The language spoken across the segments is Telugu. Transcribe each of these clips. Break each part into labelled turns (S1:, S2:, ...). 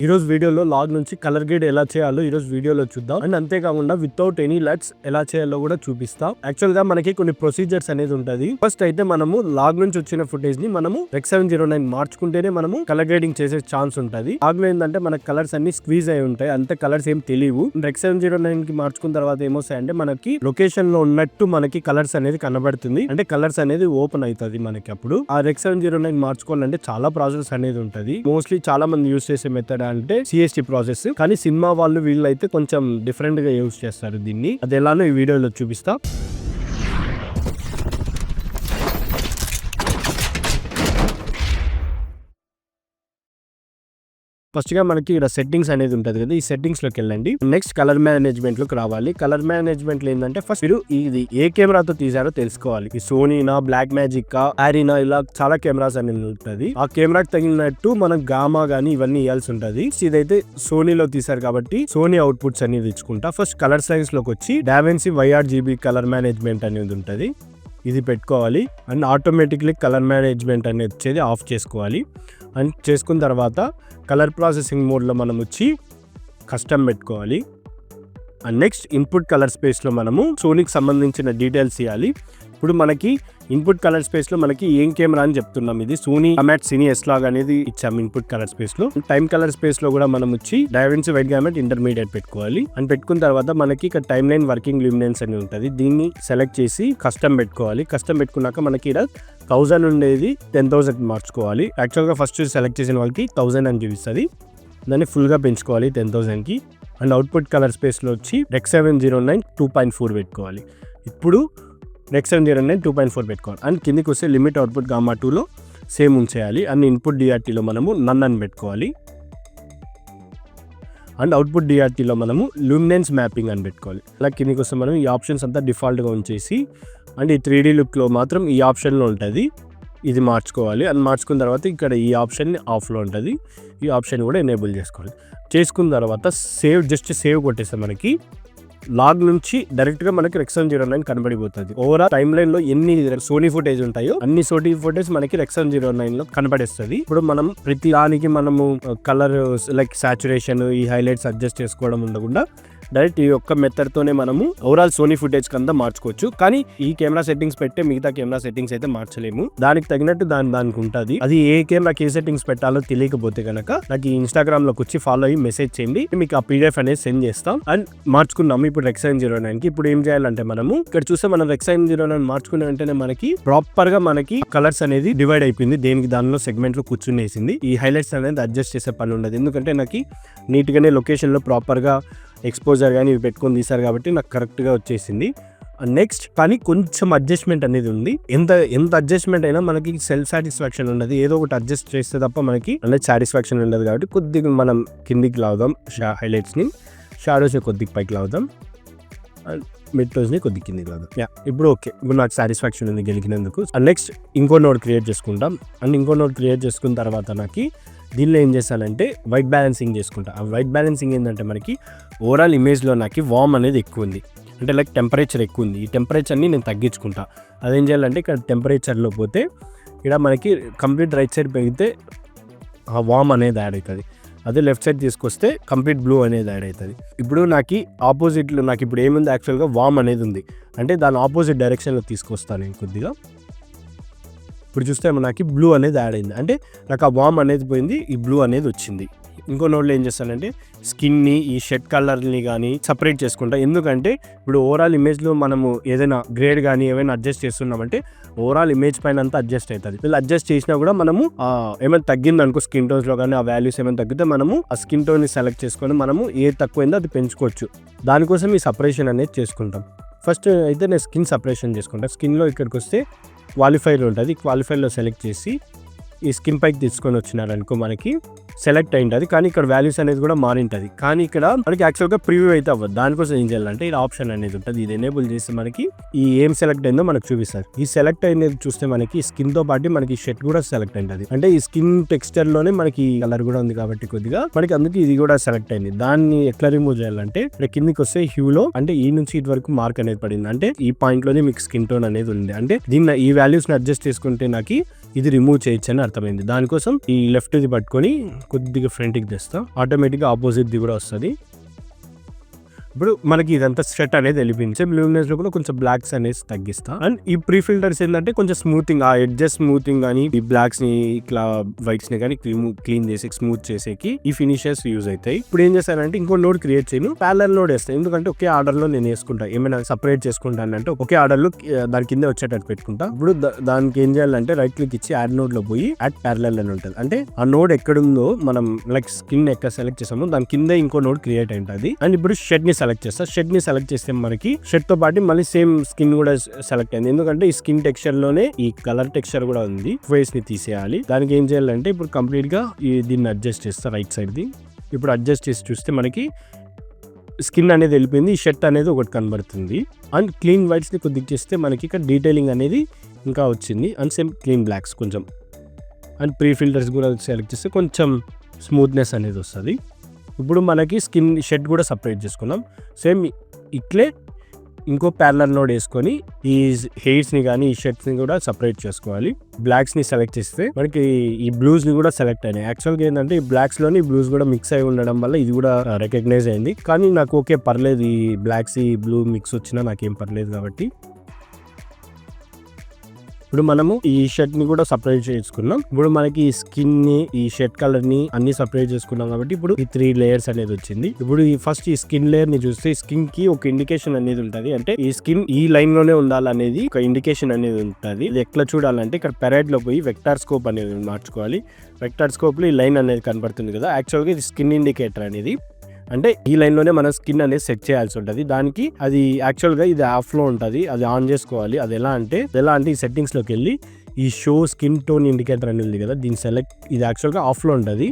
S1: ఈ రోజు వీడియోలో లాగ్ నుంచి కలర్ గ్రేడ్ ఎలా చేయాలో ఈ రోజు వీడియోలో చూద్దాం. అండ్ అంతేకాకుండా వితౌట్ ఎనీ లైట్స్ ఎలా చేయాలో కూడా చూపిస్తాం. యాక్చువల్ గా మనకి కొన్ని ప్రొసీజర్స్ అనేది ఉంటది. ఫస్ట్ అయితే మనము లాగ్ నుంచి వచ్చిన ఫుటేజ్ ని మనము REC 709 మార్చుకుంటేనే మనము కలర్ గ్రేడింగ్ చేసే ఛాన్స్ ఉంటది. లాగ్ లో ఏంటంటే మన కలర్స్ అన్ని స్క్వీజ్ అయి ఉంటాయి, అంతే కలర్స్ ఏం తెలియవు. REC 709 కి మార్చుకున్న తర్వాత ఏమొస్తాయంటే మనకి లొకేషన్ లో ఉన్నట్టు మనకి కలర్స్ అనేది కనబడుతుంది, అంటే కలర్స్ అనేది ఓపెన్ అవుతుంది మనకి. అప్పుడు ఆ REC 709 మార్చుకోవాలంటే చాలా ప్రాసెస్ అనేది ఉంటది. మోస్ట్లీ చాలా మంది యూస్ చేసే మెథడ్ అంటే CST ప్రాసెస్, కానీ సినిమా వాళ్ళు వీళ్ళైతే కొంచెం డిఫరెంట్ గా యూస్ చేస్తారు దీన్ని. అది ఎలానో ఈ వీడియోలో చూపిస్తా. ఫస్ట్ గా మనకి ఇక్కడ సెట్టింగ్స్ అనేది ఉంటది కదా, ఈ సెట్టింగ్స్ లోకి వెళ్ళండి. నెక్స్ట్ కలర్ మేనేజ్మెంట్ లోకి రావాలి. కలర్ మేనేజ్మెంట్ లో ఏంటంటే ఫస్ట్ మీరు ఇది ఏ కెమెరాతో తీసారో తెలుసుకోవాలి. ఈ సోనీనా, బ్లాక్ మ్యాజిక్, ఆరినా, ఇలా చాలా కెమెరాస్ అనేది ఉంటుంది. ఆ కెమెరాకి తగిలినట్టు మనం గామా గానీ ఇవన్నీ ఇవ్వాల్సి ఉంటది. ఇదైతే సోనీలో తీసారు కాబట్టి సోనీ అవుట్పుట్స్ అనేది ఇచ్చుకుంటా. ఫస్ట్ కలర్ సైన్స్ లోకి వచ్చి DaVinci YRGB కలర్ మేనేజ్మెంట్ అనేది ఉంటది, ఇది పెట్టుకోవాలి. అండ్ ఆటోమేటిక్లీ కలర్ మేనేజ్మెంట్ అనేది వచ్చేది ఆఫ్ చేసుకోవాలి. అండ్ చేసుకున్న తర్వాత కలర్ ప్రాసెసింగ్ మోడ్లో మనం వచ్చి కస్టమ్ పెట్టుకోవాలి. అండ్ నెక్స్ట్ ఇన్పుట్ కలర్ స్పేస్లో మనము సోనీకి సంబంధించిన డీటెయిల్స్ ఇవ్వాలి. ఇప్పుడు మనకి ఇన్పుట్ కలర్ స్పేస్ లో మనకి ఏం కెమెరా అని చెప్తున్నాం, ఇది సోనీ అమాట్ సినీ S-Log అనేది ఇచ్చాం ఇన్పుట్ కలర్ స్పేస్ లో. టైం కలర్ స్పేస్ లో కూడా మనం వచ్చి DaVinci వైట్ గామెట్ ఇంటర్మీడియట్ పెట్టుకోవాలి. అండ్ పెట్టుకున్న తర్వాత మనకి ఇక్కడ టైమ్ లైన్ వర్కింగ్ ల్యూమినెన్స్ అని ఉంటుంది, దీన్ని సెలెక్ట్ చేసి కస్టమ్ పెట్టుకోవాలి. కస్టమ్ పెట్టుకున్నాక మనకి ఇక్కడ 1000 ఉండేది 10,000 మార్చుకోవాలి. యాక్చువల్గా ఫస్ట్ సెలెక్ట్ చేసిన వాళ్ళకి 1000 అని చూపిస్తుంది, దాన్ని ఫుల్గా పెంచుకోవాలి 10,000కి. అండ్ అవుట్పుట్ కలర్ స్పేస్లో వచ్చి REC 709 2.4 పెట్టుకోవాలి. ఇప్పుడు REC 709 2.4 పెట్టుకోవాలి. అండ్ కిందికి వస్తే లిమిట్ అవుట్పుట్ గామా 2లో సేమ్ ఉంచేయాలి. అండ్ ఇన్పుట్ DRTలో మనము నన్ అని పెట్టుకోవాలి. అండ్ అవుట్పుట్ DRTలో మనము లూమినెన్స్ మ్యాపింగ్ అని పెట్టుకోవాలి. అలా కిందికి వస్తే మనం ఈ ఆప్షన్స్ అంతా డిఫాల్ట్గా ఉంచేసి, అండ్ ఈ 3D లుక్లో మాత్రం ఈ ఆప్షన్లో ఉంటుంది, ఇది మార్చుకోవాలి. అది మార్చుకున్న తర్వాత ఇక్కడ ఈ ఆప్షన్ ఆఫ్లో ఉంటుంది, ఈ ఆప్షన్ కూడా ఎనేబుల్ చేసుకోవాలి. చేసుకున్న తర్వాత జస్ట్ సేవ్ కొట్టేస్తే మనకి లాగ్ నుంచి డైరెక్ట్ గా మనకి REC 709 కనబడిపోతుంది. ఓవరాల్ టైమ్ లైన్ లో ఎన్ని సోనీ ఫుటేజ్ ఉంటాయో అన్ని సోనీ ఫుటేజ్ మనకి REC 709 లో కనబడేస్తుంది. ఇప్పుడు మనం ప్రతి దానికి మనము కలర్ లైక్ సాచురేషన్, ఈ హైలైట్స్ అడ్జస్ట్ చేసుకోవడం ఉండకుండా డైరెక్ట్ ఈ ఒక్క మెథడ్ తోనే మనము ఓవరాల్ సోనీ ఫుటేజ్ కంతా మార్చుకోవచ్చు. కానీ ఈ కెమెరా సెట్టింగ్స్ పెట్టే మిగతా కెమెరా సెట్టింగ్స్ అయితే మార్చలేము, దానికి తగినట్టు దానికి ఉంటుంది. అది ఏ కెమెరాకి ఏ సెట్టింగ్స్ పెట్టాలో తెలియకపోతే కనుక నాకు ఈ ఇన్స్టాగ్రామ్ లోకి వచ్చి ఫాలో అయ్యి మెసేజ్ చేయండి, మీకు ఆ PDF అనేది సెండ్ చేస్తాం. అండ్ మార్చుకున్నాము ఇప్పుడు REC 709 కి. ఇప్పుడు ఏం చేయాలంటే మనము ఇక్కడ చూస్తే మనం REC 709 మార్చుకునే వెంటనే మనకి ప్రాపర్ గా మనకి కలర్స్ అనేది డివైడ్ అయిపోయింది, దేనికి దానిలో సెగ్మెంట్ లో కూర్చునేసింది. ఈ హైలైట్స్ అనేది అడ్జస్ట్ చేసే పని ఉండదు, ఎందుకంటే నాకు నీట్ గానే లొకేషన్ లో ప్రాపర్ గా ఎక్స్పోజర్ కానీ ఇవి పెట్టుకొని తీసారు కాబట్టి నాకు కరెక్ట్గా వచ్చేసింది. నెక్స్ట్ కానీ కొంచెం అడ్జస్ట్మెంట్ అనేది ఉంది. ఎంత అడ్జస్ట్మెంట్ అయినా మనకి సెల్ఫ్ సాటిస్ఫాక్షన్ ఉండదు, ఏదో ఒకటి అడ్జస్ట్ చేస్తే తప్ప మనకి అనేది సాటిస్ఫాక్షన్ ఉండదు. కాబట్టి కొద్దిగా మనం కిందికి లావుదాం, హైలైట్స్ని, షాడోస్ని కొద్దిగా పైకి లావుదాం, అండ్ మిడ్ టోస్ని కొద్దిగా కిందికి లావుదాం. ఇప్పుడు ఓకే, ఇప్పుడు నాకు సాటిస్ఫాక్షన్ ఉంది గెలికినందుకు. నెక్స్ట్ ఇంకో నోడ్ క్రియేట్ చేసుకుంటాం. అండ్ ఇంకో నోడ్ క్రియేట్ చేసుకున్న తర్వాత నాకు దీనిలో ఏం చేస్తానంటే వైట్ బ్యాలెన్సింగ్ చేసుకుంటా. ఆ వైట్ బ్యాలెన్సింగ్ ఏంటంటే మనకి ఓవరాల్ ఇమేజ్లో నాకు వార్మ్ అనేది ఎక్కువ ఉంది, అంటే లైక్ టెంపరేచర్ ఎక్కువ ఉంది. ఈ టెంపరేచర్ని నేను తగ్గించుకుంటా. అదేం చేయాలంటే ఇక్కడ టెంపరేచర్లో పోతే ఇక్కడ మనకి కంప్లీట్ రైట్ సైడ్ పెరిగితే ఆ వార్మ్ అనేది యాడ్ అవుతుంది, అదే లెఫ్ట్ సైడ్ తీసుకొస్తే కంప్లీట్ బ్లూ అనేది యాడ్ అవుతుంది. ఇప్పుడు నాకు ఆపోజిట్లో నాకు ఇప్పుడు ఏముంది, యాక్చువల్గా వార్మ్ అనేది ఉంది, అంటే దాని ఆపోజిట్ డైరెక్షన్లో తీసుకొస్తాను నేను కొద్దిగా. ఇప్పుడు చూస్తే నాకు బ్లూ అనేది యాడ్ అయింది, అంటే నాకు ఆ వార్మ్ అనేది పోయింది, ఈ బ్లూ అనేది వచ్చింది. ఇంకో నోట్లో ఏం చేస్తానంటే స్కిన్ని, ఈ షర్ట్ కలర్ని కానీ సపరేట్ చేసుకుంటా. ఎందుకంటే ఇప్పుడు ఓవరాల్ ఇమేజ్లో మనము ఏదైనా గ్రేడ్ కానీ ఏమైనా అడ్జస్ట్ చేస్తున్నామంటే ఓవరాల్ ఇమేజ్ పైన అంతా అడ్జస్ట్ అవుతుంది. వీళ్ళు అడ్జస్ట్ చేసినా కూడా మనము ఏమైనా తగ్గింది అనుకో స్కిన్ టోన్స్లో కానీ ఆ వాల్యూస్ ఏమైనా తగ్గితే మనము ఆ స్కిన్ టోన్ని సెలెక్ట్ చేసుకొని మనము ఏది తక్కువైందో అది పెంచుకోవచ్చు. దానికోసం ఈ సపరేషన్ అనేది చేసుకుంటాం. ఫస్ట్ అయితే నేను స్కిన్ సపరేషన్ చేసుకుంటాను. స్కిన్లో ఇక్కడికి వస్తే క్వాలిఫైర్ ఉంటుంది, క్వాలిఫైర్లో సెలెక్ట్ చేసి ఈ స్కిన్ పైకి తీసుకొని వచ్చినారనుకో మనకి సెలెక్ట్ అయింటుంది, కానీ ఇక్కడ వాల్యూస్ అనేది కూడా మారింటుంది. కానీ ఇక్కడ మనకి యాక్చువల్గా ప్రివ్యూ అయితే అవ్వదు. దానికోసం ఏం చేయాలంటే ఈ ఆప్షన్ అనేది ఉంటుంది, ఇది ఎనేబుల్ చేస్తే మనకి ఈ ఏం సెలెక్ట్ అయిందో మనకు చూపిస్తారు. ఈ సెలెక్ట్ అనేది చూస్తే మనకి స్కిన్ తో పాటు మనకి షర్ట్ కూడా సెలెక్ట్ అయింది, అంటే ఈ స్కిన్ టెక్స్చర్ లోనే మనకి కలర్ కూడా ఉంది కాబట్టి కొద్దిగా మనకి అందుకే ఇది కూడా సెలెక్ట్ అయింది. దాన్ని ఎట్లా రిమూవ్ చేయాలంటే ఇక్కడ కిందికి వస్తే హ్యూలో అంటే ఈ నుంచి ఇటు వరకు మార్క్ అనేది పడింది, అంటే ఈ పాయింట్ లోనే మీకు స్కిన్ టోన్ అనేది ఉంది. అంటే దీన్ని ఈ వాల్యూస్ ని అడ్జస్ట్ చేసుకుంటే నాకు ఇది రిమూవ్ చేయొచ్చు అని అర్థమైంది. దానికోసం ఈ లెఫ్ట్ది పట్టుకొని కొద్దిగా ఫ్రంట్కి తెస్తా, ఆటోమేటిక్గా ఆపోజిట్ది కూడా వస్తుంది. ఇప్పుడు మనకి ఇదంతా సెట్ అనేది వెళ్ళిపోయింది. లూమినెన్స్ లో కూడా కొంచెం బ్లాక్స్ అనేది తగ్గిస్తా. అండ్ ఈ ప్రీ ఫిల్టర్స్ ఏంటంటే కొంచెం స్మూతింగ్, ఆ ఎడ్జెస్ స్మూతింగ్ కానీ ఈ బ్లాక్స్ ని ఇట్లా వైట్స్ ని కానీ క్లీన్ చేసి స్మూత్ చేసేకి ఈ ఫినిషర్స్ యూజ్ అవుతాయి. ఇప్పుడు ఏం చేస్తానంటే ఇంకో నోడ్ క్రియేట్ చేయను, ప్యారలల్ నోడ్ వేస్తాను. ఎందుకంటే ఒకే ఆర్డర్ లో నేను వేసుకుంటా, ఏమైనా సపరేట్ చేసుకుంటాను అంటే ఒకే ఆర్డర్ లో దాని కింద వచ్చేటట్టు పెట్టుకుంటా. ఇప్పుడు దానికి ఏం చేయాలంటే రైట్ క్లిక్ ఇచ్చి యాడ్ నోడ్ లో పోయి యాడ్ ప్యారలల్ అని ఉంటుంది. అంటే ఆ నోడ్ ఎక్కడుందో మనం లైక్ స్కిన్ ఎక్కడ సెలెక్ట్ చేసామో దాని కింద ఇంకో నోడ్ క్రియేట్ అయింటుంది. అండ్ ఇప్పుడు షెడ్ ని సెలెక్ట్ చేస్తా. షెడ్ ని సెలెక్ట్ చేస్తే మనకి షెడ్ తో పాటు మళ్ళీ సేమ్ స్కిన్ కూడా సెలెక్ట్ అయింది. ఎందుకంటే ఈ స్కిన్ టెక్స్చర్ లోనే ఈ కలర్ టెక్స్చర్ కూడా ఉంది. ఫేస్ ని తీసేయాలి. దానికి ఏం చేయాలంటే ఇప్పుడు కంప్లీట్ గా దీన్ని అడ్జస్ట్ చేస్తా, రైట్ సైడ్ ది. ఇప్పుడు అడ్జస్ట్ చేసి చూస్తే మనకి స్కిన్ అనేది వెళ్ళిపోయింది, ఈ షర్ట్ అనేది ఒకటి కనబడుతుంది. అండ్ క్లీన్ వైట్స్ ని కొద్దిగా చేస్తే మనకి ఇక్కడ డీటెయిలింగ్ అనేది ఇంకా వచ్చింది. అండ్ సేమ్ క్లీన్ బ్లాక్స్ కొంచెం, అండ్ ప్రీ ఫిల్టర్స్ కూడా సెలెక్ట్ చేస్తే కొంచెం స్మూత్నెస్ అనేది వస్తుంది. ఇప్పుడు మనకి స్కిన్ షెడ్ కూడా సపరేట్ చేసుకున్నాం. సేమ్ ఇట్లే ఇంకో ప్యారలల్ నోడ్ వేసుకొని ఈ హెయిర్స్ని కానీ ఈ షర్ట్స్ని కూడా సపరేట్ చేసుకోవాలి. బ్లాక్స్ని సెలెక్ట్ చేస్తే మనకి ఈ బ్లూస్ని కూడా సెలెక్ట్ అయినాయి. యాక్చువల్గా ఏంటంటే ఈ బ్లాక్స్లోని బ్లూస్ కూడా మిక్స్ అయి ఉండడం వల్ల ఇది కూడా రికగ్నైజ్ అయింది. కానీ నాకు ఓకే పర్లేదు, ఈ బ్లాక్స్ ఈ బ్లూ మిక్స్ వచ్చినా నాకేం పర్లేదు. కాబట్టి ఇప్పుడు మనము ఈ షర్ట్ ని కూడా సపరేట్ చేసుకున్నాం. ఇప్పుడు మనకి ఈ స్కిన్ ని ఈ షర్ట్ కలర్ ని అన్ని సపరేట్ చేసుకున్నాం కాబట్టి ఇప్పుడు ఈ 3 లేయర్స్ అనేది వచ్చింది. ఇప్పుడు ఈ ఫస్ట్ ఈ స్కిన్ లేయర్ ని చూస్తే స్కిన్ కి ఒక ఇండికేషన్ అనేది ఉంటది. అంటే ఈ స్కిన్ ఈ లైన్ లోనే ఉండాలనేది ఒక ఇండికేషన్ అనేది ఉంటుంది. ఇది ఎట్లా చూడాలంటే ఇక్కడ పెరైడ్ లో పోయి వెక్టార్ స్కోప్ అనేది మార్చుకోవాలి. వెక్టార్ స్కోప్ లో ఈ లైన్ అనేది కనబడుతుంది కదా, యాక్చువల్గా ఇది స్కిన్ ఇండికేటర్ అనేది. అంటే ఈ లైన్లోనే మన స్కిన్ అనేది సెట్ చేయాల్సి ఉంటుంది. దానికి అది యాక్చువల్గా ఇది ఆఫ్లో ఉంటుంది, అది ఆన్ చేసుకోవాలి. అది ఎలా అంటే ఈ సెట్టింగ్స్లోకి వెళ్ళి ఈ షో స్కిన్ టోన్ ఇండికేటర్ అనేది ఉంది కదా, దీన్ని సెలెక్ట్, ఇది యాక్చువల్గా ఆఫ్లో ఉంటుంది.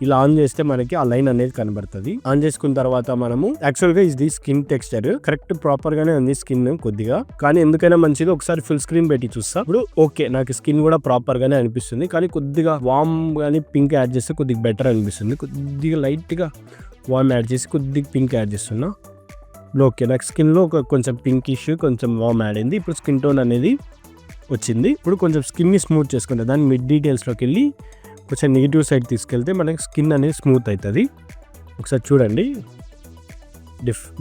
S1: ఇలా ఆన్ చేస్తే మనకి ఆ లైన్ అనేది కనబడుతుంది. ఆన్ చేసుకున్న తర్వాత మనము యాక్చువల్గా ఇది స్కిన్ టెక్స్చర్ కరెక్ట్ ప్రాపర్ గానే ఉంది స్కిన్ కొద్దిగా, కానీ ఎందుకైనా మంచిది ఒకసారి ఫుల్ స్క్రీన్ పెట్టి చూస్తా. ఇప్పుడు ఓకే, నాకు స్కిన్ కూడా ప్రాపర్ గానే అనిపిస్తుంది, కానీ కొద్దిగా వామ్ కానీ పింక్ యాడ్ చేస్తే కొద్దిగా బెటర్ అనిపిస్తుంది. కొద్దిగా లైట్ గా వామ్ యాడ్ చేసి కొద్దిగా పింక్ యాడ్ చేస్తున్నా. ఓకే, నాకు స్కిన్లో కొంచెం పింకిష్ కొంచెం వామ్ యాడ్ అయింది. ఇప్పుడు స్కిన్ టోన్ అనేది వచ్చింది. ఇప్పుడు కొంచెం స్కిన్ని స్మూత్ చేసుకుంటా. దాని మిడ్ డీటెయిల్స్లోకి వెళ్ళి కొంచెం నెగిటివ్ సైడ్ తీసుకెళ్తే మనకి స్కిన్ అనేది స్మూత్ అవుతుంది. ఒకసారి చూడండి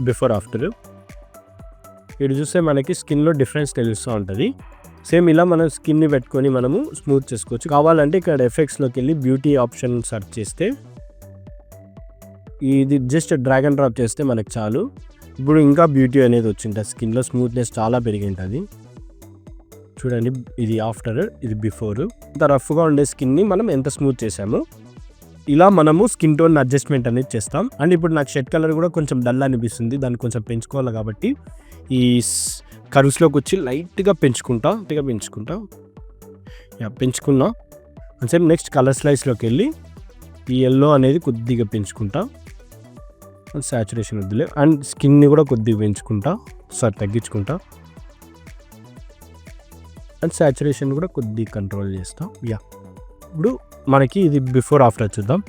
S1: బిఫోర్ ఆఫ్టర్. ఇక్కడ చూస్తే మనకి స్కిన్లో డిఫరెన్స్ తెలుస్తూ ఉంటుంది. సేమ్ ఇలా మనం స్కిన్ని పెట్టుకొని మనము స్మూత్ చేసుకోవచ్చు. కావాలంటే ఇక్కడ ఎఫెక్ట్స్లోకి వెళ్ళి బ్యూటీ ఆప్షన్ సెర్చ్ చేస్తే ఇది జస్ట్ డ్రాగ్ అండ్ డ్రాప్ చేస్తే మనకు చాలు. ఇప్పుడు ఇంకా బ్యూటీ అనేది వచ్చింటుంది, స్కిన్లో స్మూత్నెస్ చాలా పెరిగింటుంది. చూడండి, ఇది ఆఫ్టర్, ఇది బిఫోర్. ఇంత రఫ్గా ఉండే స్కిన్ని మనం ఎంత స్మూత్ చేసాము. ఇలా మనము స్కిన్ టోన్ అడ్జస్ట్మెంట్ అనేది చేస్తాం. అండ్ ఇప్పుడు నాకు షర్ట్ కలర్ కూడా కొంచెం డల్ అనిపిస్తుంది, దాన్ని కొంచెం పెంచుకోవాలి. కాబట్టి ఈ కర్వ్స్లోకి వచ్చి లైట్గా పెంచుకుంటా. పెంచుకున్నా. అండ్ సేమ్ నెక్స్ట్ కలర్ స్లైస్లోకి వెళ్ళి ఈ ఎల్లో అనేది కొద్దిగా పెంచుకుంటా. సాచురేషన్ వద్దులే. అండ్ స్కిన్ని కూడా కొద్దిగా పెంచుకుంటా, తగ్గించుకుంటా. అండ్ సాచురేషన్ కూడా కొద్దిగా కంట్రోల్ చేస్తాం. ఇప్పుడు మనకి ఇది బిఫోర్ ఆఫ్టర్ చూద్దాం.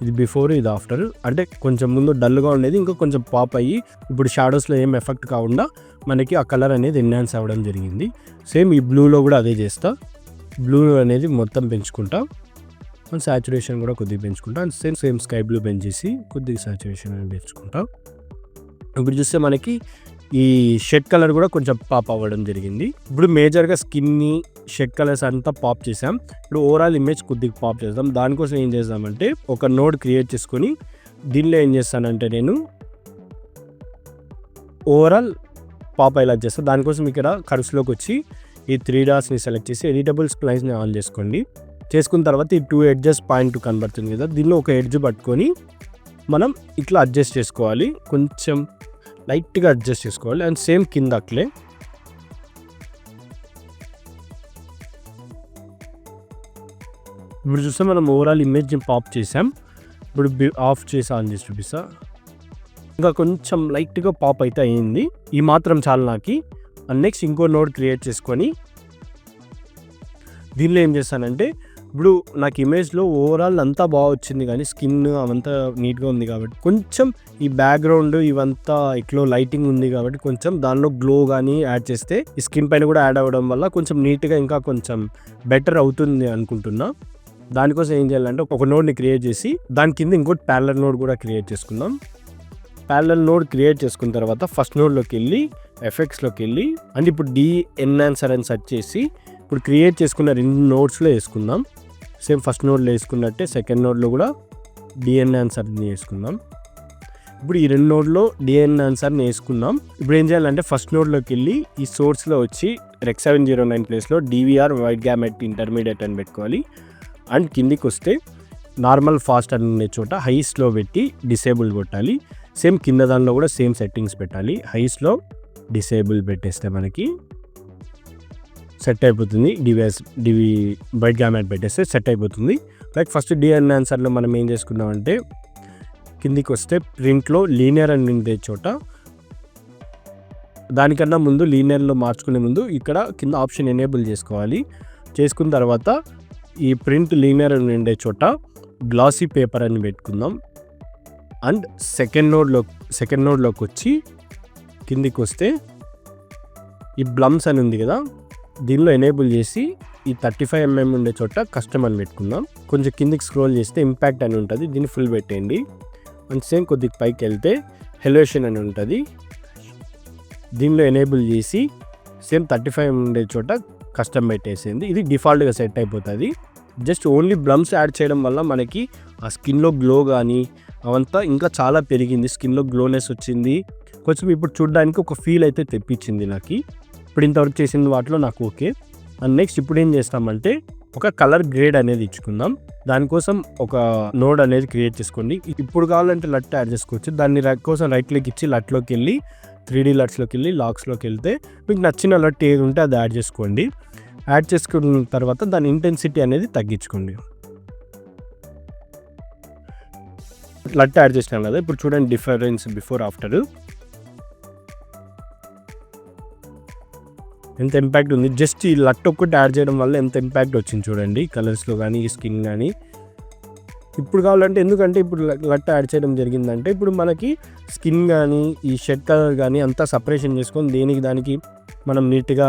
S1: ఇది బిఫోర్, ఇది ఆఫ్టర్. అంటే కొంచెం ముందు డల్గా ఉండేది ఇంకా కొంచెం పాప్ అయ్యి ఇప్పుడు షాడోస్లో ఏం ఎఫెక్ట్ కాకుండా మనకి ఆ కలర్ అనేది ఎన్హాన్స్ అవ్వడం జరిగింది. సేమ్ ఈ బ్లూలో కూడా అదే చేస్తా. బ్లూ అనేది మొత్తం పెంచుకుంటా. అండ్ సాచురేషన్ కూడా కొద్దిగా పెంచుకుంటా. అండ్ సేమ్ స్కై బ్లూ పెంచేసి కొద్దిగా సాచురేషన్ అనేది పెంచుకుంటా. ఇప్పుడు చూస్తే మనకి ఈ షెడ్ కలర్ కూడా కొంచెం పాప్ అవ్వడం జరిగింది. ఇప్పుడు మేజర్గా స్కిన్ని షెడ్ కలర్స్ అంతా పాప్ చేసాం. ఇప్పుడు ఓవరాల్ ఇమేజ్ కొద్దిగా పాప్ చేద్దాం. దానికోసం ఏం చేద్దామంటే ఒక నోడ్ క్రియేట్ చేసుకొని దీనిలో ఏం చేస్తానంటే నేను ఓవరాల్ పాప్ అయ్యేలా చేస్తాను. దానికోసం ఇక్కడ కర్వ్స్లోకి వచ్చి ఈ 3 డాట్స్ని సెలెక్ట్ చేసి ఎడిటబుల్ స్ప్లైన్స్ని ఆన్ చేసుకోండి. చేసుకున్న తర్వాత ఈ 2 ఎడ్జెస్ పాయింట్ కనబడుతుంది కదా, దీనిలో ఒక ఎడ్జ్ పట్టుకొని మనం ఇట్లా అడ్జస్ట్ చేసుకోవాలి. కొంచెం లైట్గా అడ్జస్ట్ చేసుకోవాలి. అండ్ సేమ్ కింద అట్లే ఇప్పుడు చూస్తే మనం ఓవరాల్ ఇమేజ్ని పాప్ చేసాం. ఇప్పుడు ఆఫ్ చేసి ఆన్ చేసి చూపిస్తా. ఇంకా కొంచెం లైట్గా పాప్ అయితే అయ్యింది. ఈ మాత్రం చాలు నాకు. అండ్ నెక్స్ట్ ఇంకో నోడ్ క్రియేట్ చేసుకొని దీనిలో ఏం చేస్తానంటే ఇప్పుడు నాకు ఇమేజ్లో ఓవరాల్ అంతా బాగా వచ్చింది, కానీ స్కిన్ అవంతా నీట్గా ఉంది కాబట్టి కొంచెం ఈ బ్యాక్గ్రౌండ్ ఇవంతా ఎక్కువ లైటింగ్ ఉంది కాబట్టి కొంచెం దానిలో గ్లో కానీ యాడ్ చేస్తే ఈ స్కిన్ పైన కూడా యాడ్ అవ్వడం వల్ల కొంచెం నీట్గా ఇంకా కొంచెం బెటర్ అవుతుంది అనుకుంటున్నా. దానికోసం ఏం చేయాలంటే ఒక నోడ్ని క్రియేట్ చేసి దాని కింద ఇంకోటి ప్యారలల్ నోడ్ కూడా క్రియేట్ చేసుకుందాం. ప్యారలల్ నోడ్ క్రియేట్ చేసుకున్న తర్వాత ఫస్ట్ నోడ్లోకి వెళ్ళి ఎఫెక్ట్స్లోకి వెళ్ళి అండ్ ఇప్పుడు ఎన్హాన్సర్ అని సెర్చ్ చేసి ఇప్పుడు క్రియేట్ చేసుకున్న 2 నోడ్స్లో వేసుకుందాం. సేమ్ ఫస్ట్ నోడ్లో వేసుకున్నట్టే సెకండ్ నోడ్లో కూడా ఎన్హాన్సర్ని వేసుకుందాం. ఇప్పుడు ఈ 2 నోడ్లో ఎన్హాన్సర్ని వేసుకుందాం. ఇప్పుడు ఏం చేయాలంటే ఫస్ట్ నోడ్లోకి వెళ్ళి ఈ సోర్స్లో వచ్చి Rec 709 ప్లేస్లో DVR వైడ్ గ్యామెట్ ఇంటర్మీడియట్ అని పెట్టుకోవాలి. అండ్ కిందికి వస్తే నార్మల్ ఫాస్ట్ అనే చోట హైస్లో పెట్టి డిసేబుల్ కొట్టాలి. సేమ్ కింద దానిలో కూడా సేమ్ సెట్టింగ్స్ పెట్టాలి. హైస్లో డిసేబుల్ పెట్టేస్తే మనకి సెట్ అయిపోతుంది. డివి వైడ్ గ్యామెట్ పెట్టేస్తే సెట్ అయిపోతుంది. లైక్ ఫస్ట్ ఎన్హాన్సర్లో మనం ఏం చేసుకున్నామంటే కిందికి వస్తే ప్రింట్లో లీనియర్ అని ఉండే చోట దానికన్నా ముందు లీనియర్లో మార్చుకునే ముందు ఇక్కడ కింద ఆప్షన్ ఎనేబుల్ చేసుకోవాలి. చేసుకున్న తర్వాత ఈ ప్రింట్ లీనియర్ అని ఉండే చోట గ్లాసీ పేపర్ అని పెట్టుకుందాం. అండ్ సెకండ్ నోడ్లోకి వచ్చి కిందికి వస్తే ఈ బ్లమ్స్ అని ఉంది కదా, దీనిలో ఎనేబుల్ చేసి ఈ 35mm ఉండే చోట కస్టమ్ అని పెట్టుకుందాం. కొంచెం కిందికి స్క్రోల్ చేస్తే ఇంపాక్ట్ అని ఉంటుంది, దీన్ని ఫుల్ పెట్టేయండి. అండ్ సేమ్ కొద్దిగా పైకి వెళ్తే హెలోషన్ అని ఉంటుంది, దీనిలో ఎనేబుల్ చేసి సేమ్ 35mm ఉండే చోట కస్టమ్ పెట్టేసింది. ఇది డిఫాల్ట్గా సెట్ అయిపోతుంది. జస్ట్ ఓన్లీ బ్లమ్స్ యాడ్ చేయడం వల్ల మనకి ఆ స్కిన్లో గ్లో కానీ అవంతా ఇంకా చాలా పెరిగింది, స్కిన్లో గ్లోనెస్ వచ్చింది. కొంచెం ఇప్పుడు చూడడానికి ఒక ఫీల్ అయితే తెప్పించింది నాకు. ఇప్పుడు ఇంతవరకు చేసిన వాటిలో నాకు ఓకే. అండ్ నెక్స్ట్ ఇప్పుడు ఏం చేస్తామంటే ఒక కలర్ గ్రేడ్ అనేది ఇచ్చుకుందాం. దానికోసం ఒక నోడ్ అనేది క్రియేట్ చేసుకోండి. ఇప్పుడు కావాలంటే లట్ యాడ్ చేసుకోవచ్చు. దాన్ని కోసం రైట్ క్లిక్ ఇచ్చి లట్లోకి వెళ్ళి 3D లట్స్లోకి వెళ్ళి లాక్స్లోకి వెళ్తే మీకు నచ్చిన లట్ ఏది ఉంటే అది యాడ్ చేసుకోండి. యాడ్ చేసుకున్న తర్వాత దాని ఇంటెన్సిటీ అనేది తగ్గించుకోండి. లట్ యాడ్ చేసినాం కదా, ఇప్పుడు చూడండి డిఫరెన్స్ బిఫోర్ ఆఫ్టర్ ఎంత ఇంపాక్ట్ ఉంది. జస్ట్ ఈ లట్ ఒక్కటి యాడ్ చేయడం వల్ల ఎంత ఇంపాక్ట్ వచ్చింది చూడండి, కలర్స్లో కానీ ఈ స్కిన్ కానీ. ఇప్పుడు కావాలంటే ఎందుకంటే ఇప్పుడు లట్ యాడ్ చేయడం జరిగిందంటే ఇప్పుడు మనకి స్కిన్ కానీ ఈ షెడ్ కలర్ కానీ అంతా సపరేషన్ చేసుకొని దేనికి దానికి మనం నీట్గా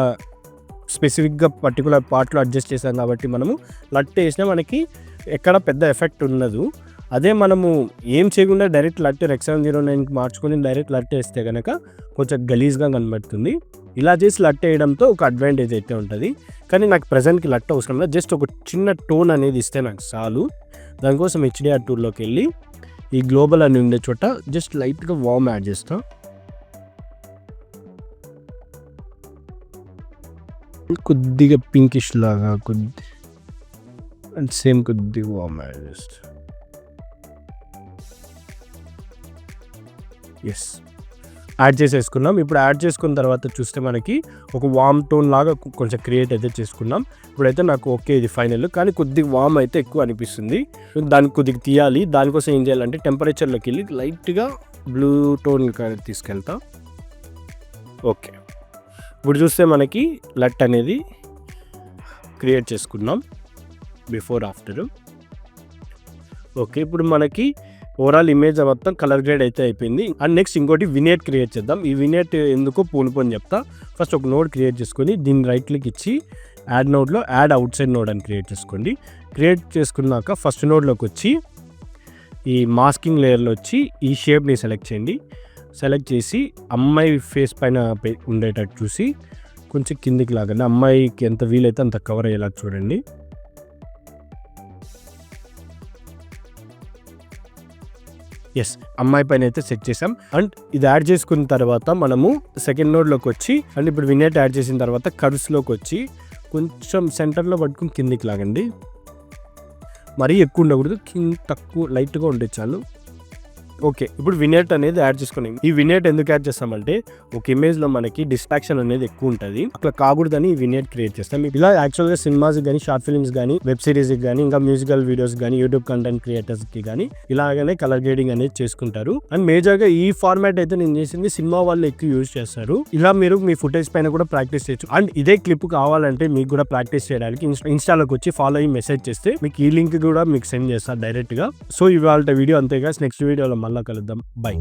S1: స్పెసిఫిక్గా పర్టికులర్ పార్ట్లో అడ్జస్ట్ చేసాం కాబట్టి మనము లట్ వేసినా మనకి ఎక్కడ పెద్ద ఎఫెక్ట్ ఉండదు. అదే మనము ఏం చేయకుండా డైరెక్ట్ లట్ Rec 709కి మార్చుకొని డైరెక్ట్ లట్ వేస్తే కనుక కొంచెం గలీజ్గా కనబడుతుంది. ఇలా చేసి లట్ వేయడంతో ఒక అడ్వాంటేజ్ అయితే ఉంటుంది. కానీ నాకు ప్రజెంట్కి లట్ అవసరం లేదు, జస్ట్ ఒక చిన్న టోన్ అనేది ఇస్తే నాకు చాలు. దానికోసం HDR టూల్లోకి వెళ్ళి ఈ గ్లోబల్ అని ఉండే చోట జస్ట్ లైట్గా వార్మ్ యాడ్ చేస్తాం. కొద్దిగా పింకిష్ లాగా అండ్ సేమ్ కొద్దిగా వార్మ్ యాడ్ చేస్తాం. ఎస్ యాడ్ చేసేసుకున్నాం. ఇప్పుడు యాడ్ చేసుకున్న తర్వాత చూస్తే మనకి ఒక వామ్ టోన్ లాగా కొంచెం క్రియేట్ అయితే చేసుకున్నాం. ఇప్పుడైతే నాకు ఓకే ఇది ఫైనల్, కానీ కొద్దిగా వామ్ అయితే ఎక్కువ అనిపిస్తుంది. దానికి కొద్దిగా తీయాలి. దానికోసం ఏం చేయాలంటే టెంపరేచర్లోకి వెళ్ళి లైట్గా బ్లూ టోన్ తీసుకెళ్తా. ఓకే, ఇప్పుడు చూస్తే మనకి లట్ అనేది క్రియేట్ చేసుకున్నాం బిఫోర్ ఆఫ్టర్. ఓకే, ఇప్పుడు మనకి ఓవరాల్ ఇమేజ్ మొత్తం కలర్ గ్రేడ్ అయితే అయిపోయింది. అండ్ నెక్స్ట్ ఇంకోటి వినేట్ క్రియేట్ చేద్దాం. ఈ వినేట్ ఎందుకో పూనుకొని చెప్తా. ఫస్ట్ ఒక నోడ్ క్రియేట్ చేసుకొని దీన్ని రైట్ క్లిక్ ఇచ్చి యాడ్ నోడ్లో యాడ్ అవుట్ సైడ్ నోడ్ అని క్రియేట్ చేసుకోండి. క్రియేట్ చేసుకున్నాక ఫస్ట్ నోడ్లోకి వచ్చి ఈ మాస్కింగ్ లేయర్లో వచ్చి ఈ షేప్ని సెలెక్ట్ చేయండి. సెలెక్ట్ చేసి అమ్మాయి ఫేస్ పైన ఉండేటట్టు చూసి కొంచెం కిందికి లాగండి. అమ్మాయికి ఎంత వీలైతే అంత కవర్ అయ్యేలా చూడండి. ఎస్, అమ్మాయి పైన అయితే సెట్ చేసాం. అండ్ ఇది యాడ్ చేసుకున్న తర్వాత మనము సెకండ్ నోడ్లోకి వచ్చి అండ్ ఇప్పుడు వినేట్ యాడ్ చేసిన తర్వాత కర్వ్స్లోకి వచ్చి కొంచెం సెంటర్లో పట్టుకుని కిందికి లాగండి. మరీ ఎక్కువ ఉండకూడదు, తక్కువ లైట్గా ఉంటే చాలు. ఓకే, ఇప్పుడు వినేట్ అనేది యాడ్ చేసుకుని ఈ వినేట్ ఎందుకు యాడ్ చేస్తామంటే ఒక ఇమేజ్ లో మనకి డిస్ట్రాక్షన్ అనేది ఎక్కువ ఉంటుంది, అట్లా కాకూడదని ఈ వినేట్ క్రియేట్ చేస్తాం. ఇలా యాక్చువల్ గా సినిమాస్ కానీ, షార్ట్ ఫిల్మ్స్ కానీ, వెబ్ సిరీస్ కానీ, ఇంకా మ్యూజికల్ వీడియోస్ కానీ, యూట్యూబ్ కంటెంట్ క్రియేటర్స్ కి కానీ ఇలాగనే కలర్ గ్రేడింగ్ అనేది చేసుకుంటారు. అండ్ మేజర్ గా ఈ ఫార్మాట్ అయితే నేను చేసింది సినిమా వాళ్ళు ఎక్కువ యూజ్ చేస్తారు. ఇలా మీరు మీ ఫుటేజ్ పైన కూడా ప్రాక్టీస్ చేయొచ్చు. అండ్ ఇదే క్లిప్ కావాలంటే మీకు కూడా ప్రాక్టీస్ చేయడానికి ఇన్స్టాలోకి వచ్చి ఫాలో అయ్యి మెసేజ్ చేస్తే మీకు ఈ లింక్ కూడా మీకు సెండ్ చేస్తారు డైరెక్ట్ గా. సో ఇవాళ వీడియో అంతేగా, నెక్స్ట్ వీడియోలో మళ్ళీ కలుద్దాం. బై.